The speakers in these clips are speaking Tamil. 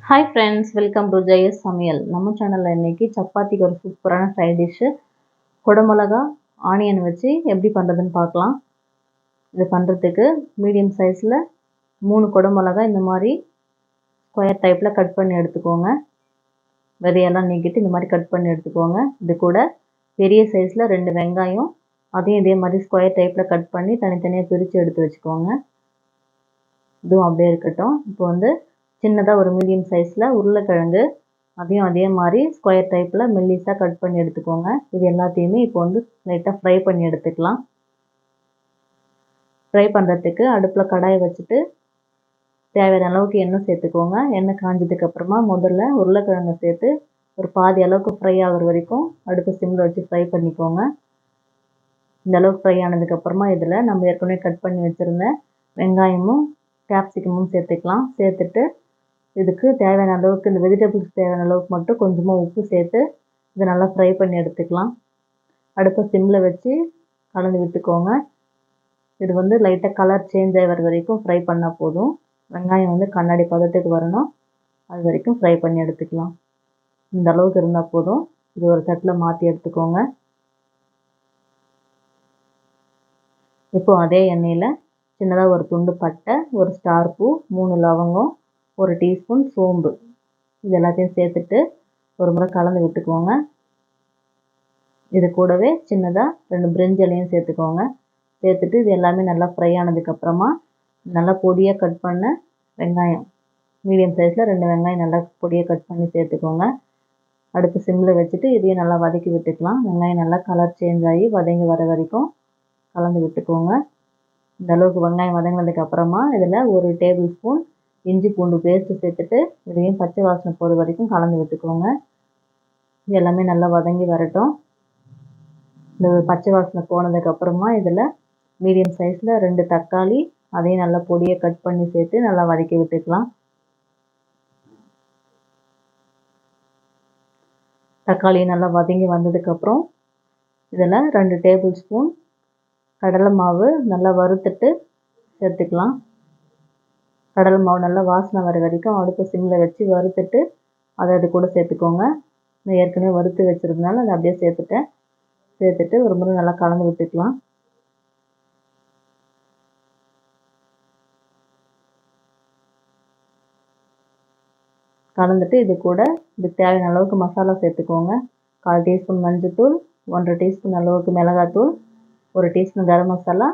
Hi friends, welcome to Jayas சமையல். நம்ம சேனலில் இன்றைக்கி சப்பாத்திக்கு ஒரு சூப்பரான சைட் டிஷ்ஷு குடமிளகா ஆனியன் வச்சு எப்படி பண்ணுறதுன்னு பார்க்கலாம். இது பண்ணுறதுக்கு மீடியம் சைஸில் 3 குடமிளகா இந்த மாதிரி ஸ்கொயர் டைப்பில் கட் பண்ணி எடுத்துக்கோங்க. விதையெல்லாம் நீக்கிட்டு இந்த மாதிரி கட் பண்ணி எடுத்துக்கோங்க. இது கூட பெரிய சைஸில் 2 வெங்காயம், அதையும் இதே மாதிரி ஸ்கொயர் டைப்பில் கட் பண்ணி தனித்தனியாக பிரித்து எடுத்து வச்சுக்கோங்க. இதுவும் அப்படியே இருக்கட்டும். இப்போ சின்னதாக ஒரு மீடியம் சைஸில் உருளைக்கிழங்கு, அதையும் அதே மாதிரி ஸ்கொயர் டைப்பில் மெல்லிஸாக கட் பண்ணி எடுத்துக்கோங்க. இது எல்லாத்தையுமே இப்போ லைட்டாக ஃப்ரை பண்ணி எடுத்துக்கலாம். ஃப்ரை பண்ணுறதுக்கு அடுப்பில் கடாயை வச்சுட்டு தேவையான அளவுக்கு எண்ணெய் சேர்த்துக்கோங்க. எண்ணெய் காஞ்சதுக்கப்புறமா முதல்ல உருளைக்கிழங்கை சேர்த்து ஒரு பாதி அளவுக்கு ஃப்ரை ஆகிற வரைக்கும் அடுப்பு சிம்மில் வச்சு ஃப்ரை பண்ணிக்கோங்க. இந்த அளவுக்கு ஃப்ரை ஆனதுக்கப்புறமா இதில் நம்ம ஏற்கனவே கட் பண்ணி வச்சுருந்த வெங்காயமும் கேப்சிகமும் சேர்த்துக்கலாம். சேர்த்துட்டு இதுக்கு தேவையான அளவுக்கு இந்த வெஜிடபிள்ஸ் தேவையான அளவுக்கு மட்டும் கொஞ்சமாக உப்பு சேர்த்து இதை நல்லா ஃப்ரை பண்ணி எடுத்துக்கலாம். அடுப்பை சிம்மில் வச்சு கலந்து விட்டுக்கோங்க. இது லைட்டாக கலர் சேஞ்ச் ஆகிற வரைக்கும் ஃப்ரை பண்ணால் போதும். வெங்காயம் கண்ணாடி பதத்துக்கு வரணும், அது வரைக்கும் ஃப்ரை பண்ணி எடுத்துக்கலாம். இந்த அளவுக்கு இருந்தால் போதும். இது ஒரு தட்டில் மாற்றி எடுத்துக்கோங்க. இப்போது அதே எண்ணெயில் சின்னதாக ஒரு துண்டு பட்டை, ஒரு ஸ்டார் பூ, 3 லவங்கம், 1 டீஸ்பூன் சோம்பு, இது எல்லாத்தையும் சேர்த்துட்டு ஒரு முறை கலந்து விட்டுக்கோங்க. இது கூடவே சின்னதாக 2 பிரிஞ்சி இலையும் சேர்த்துக்கோங்க. சேர்த்துட்டு இது எல்லாமே நல்லா ஃப்ரை ஆனதுக்கப்புறமா நல்லா பொடியாக கட் பண்ண வெங்காயம், மீடியம் சைஸில் 2 வெங்காயம் நல்லா பொடியாக கட் பண்ணி சேர்த்துக்கோங்க. அடுப்பு சிம்மில் வச்சுட்டு இதையும் நல்லா வதக்கி விட்டுக்கலாம். வெங்காயம் நல்லா கலர் சேஞ்ச் ஆகி வதங்கி வர வரைக்கும் கலந்து விட்டுக்கோங்க. இந்த அளவுக்கு வெங்காயம் வதங்கினதுக்கப்புறமா இதில் 1 டேபிள் ஸ்பூன் இஞ்சி பூண்டு பேஸ்ட்டு சேர்த்துட்டு இதையும் பச்சை வாசனை போகிற வரைக்கும் கலந்து விட்டுக்கோங்க. இது எல்லாமே நல்லா வதங்கி வரட்டும். இந்த பச்சை வாசனை போனதுக்கப்புறமா இதில் மீடியம் சைஸில் 2 தக்காளி, அதையும் நல்லா பொடியை கட் பண்ணி சேர்த்து நல்லா வதக்கி விட்டுக்கலாம். தக்காளி நல்லா வதங்கி வந்ததுக்கப்புறம் இதில் 2 டேபிள் ஸ்பூன் கடலை மாவு நல்லா வறுத்துட்டு சேர்த்துக்கலாம். கடலை மாவு நல்லா வாசனை வர வரைக்கும் அடுப்பு சிம்மில் வச்சு வறுத்துட்டு அதை அது கூட சேர்த்துக்கோங்க. நான் ஏற்கனவே வறுத்து வச்சுருந்தனால அதை அப்படியே சேர்த்துட்டு ஒரு முறை நல்லா கலந்து விட்டுக்கலாம். கலந்துட்டு இது கூட இதுக்கு தேவையான அளவுக்கு மசாலா சேர்த்துக்கோங்க. 1/4 டீஸ்பூன் மஞ்சள்தூள், 1/2 டீஸ்பூன் அளவுக்கு மிளகாத்தூள், 1 டீஸ்பூன் கரம் மசாலா,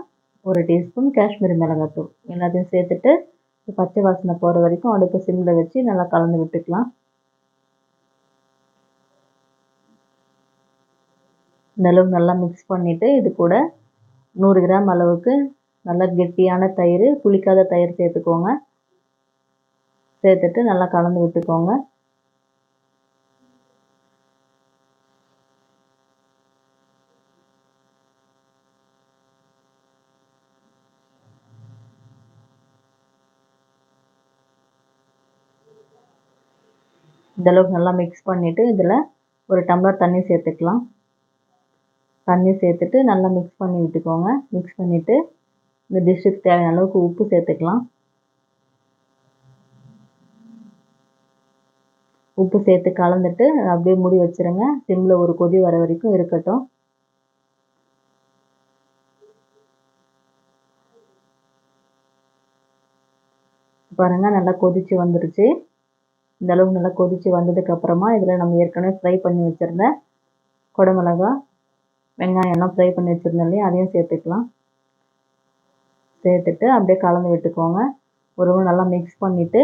1 டீஸ்பூன் காஷ்மீரி மிளகாத்தூள், எல்லாத்தையும் சேர்த்துட்டு பச்சை வாசனை போகிற வரைக்கும் அடுப்பு சிம்மில் வச்சு நல்லா கலந்து விட்டுக்கலாம். இந்த அளவுக்கு நல்லா மிக்ஸ் பண்ணிவிட்டு இது கூட 100 கிராம் அளவுக்கு நல்லா கெட்டியான தயிர், புளிக்காத தயிர் சேர்த்துக்கோங்க. சேர்த்துட்டு நல்லா கலந்து விட்டுக்கோங்க. இந்தளவுக்கு நல்லா மிக்ஸ் பண்ணிவிட்டு இதில் 1 டம்ளர் தண்ணி சேர்த்துக்கலாம். தண்ணி சேர்த்துட்டு நல்லா மிக்ஸ் பண்ணி விட்டுக்கோங்க. மிக்ஸ் பண்ணிவிட்டு இந்த டிஷ்ஷுக்கு தேவையான அளவுக்கு உப்பு சேர்த்துக்கலாம். உப்பு சேர்த்து கலந்துட்டு அப்படியே மூடி வச்சுருங்க. சிம்மில் ஒரு கொதி வர வரைக்கும் இருக்கட்டும். பாருங்கள், நல்லா கொதித்து வந்துருச்சு. இந்த அளவுக்கு நல்லா கொதித்து வந்ததுக்கப்புறமா இதில் நம்ம ஏற்கனவே ஃப்ரை பண்ணி வச்சுருந்த குடமிளகா, வெங்காயம் எல்லாம் ஃப்ரை பண்ணி வச்சுருந்தோம் இல்லையா, அதையும் சேர்த்துக்கலாம். சேர்த்துட்டு அப்படியே கலந்து விட்டுக்கோங்க. ஒரு நல்லா மிக்ஸ் பண்ணிவிட்டு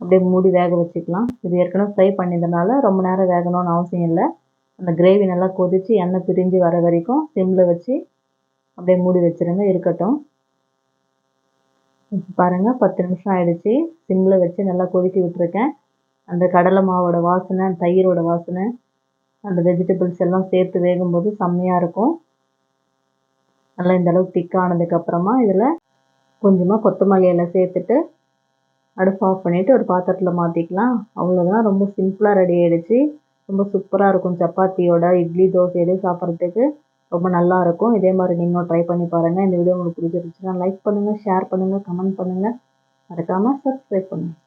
அப்படியே மூடி வேக வச்சுக்கலாம். இது ஏற்கனவே ஃப்ரை பண்ணியிருந்தனால ரொம்ப நேரம் வேகணும்னு அவசியம் இல்லை. அந்த கிரேவி நல்லா கொதித்து எண்ணெய் பிரிஞ்சு வர வரைக்கும் சிம்மில் வச்சு அப்படியே மூடி வச்சுருங்க, இருக்கட்டும். பாருங்கள், 10 நிமிஷம் ஆகிடுச்சி. சிம்மில் வச்சு நல்லா கொதிக்க விட்டுருக்கேன். அந்த கடலை மாவோட வாசனை, தயிரோட வாசனை, அந்த வெஜிடபிள்ஸ் எல்லாம் சேர்த்து வேகும்போது செம்மையாக இருக்கும். நல்லா இந்த அளவுக்கு திக்கானதுக்கப்புறமா இதில் கொஞ்சமாக கொத்தமல்லி இலை சேர்த்துட்டு அடுப்பு ஆஃப் பண்ணிவிட்டு ஒரு பாத்திரத்தில் மாற்றிக்கலாம். அவ்வளோதான், ரொம்ப சிம்பிளாக ரெடி ஆகிடுச்சு. ரொம்ப சூப்பராக இருக்கும். சப்பாத்தியோட, இட்லி, தோசை எதுவும் சாப்பிட்றதுக்கு ரொம்ப நல்லாயிருக்கும். இதே மாதிரி நீங்களும் ட்ரை பண்ணி பாருங்கள். இந்த வீடியோ உங்களுக்கு பிடிச்சிருந்துச்சுன்னா லைக் பண்ணுங்கள், ஷேர் பண்ணுங்கள், கமெண்ட் பண்ணுங்கள், மறக்காமல் சப்ஸ்கிரைப் பண்ணுங்கள்.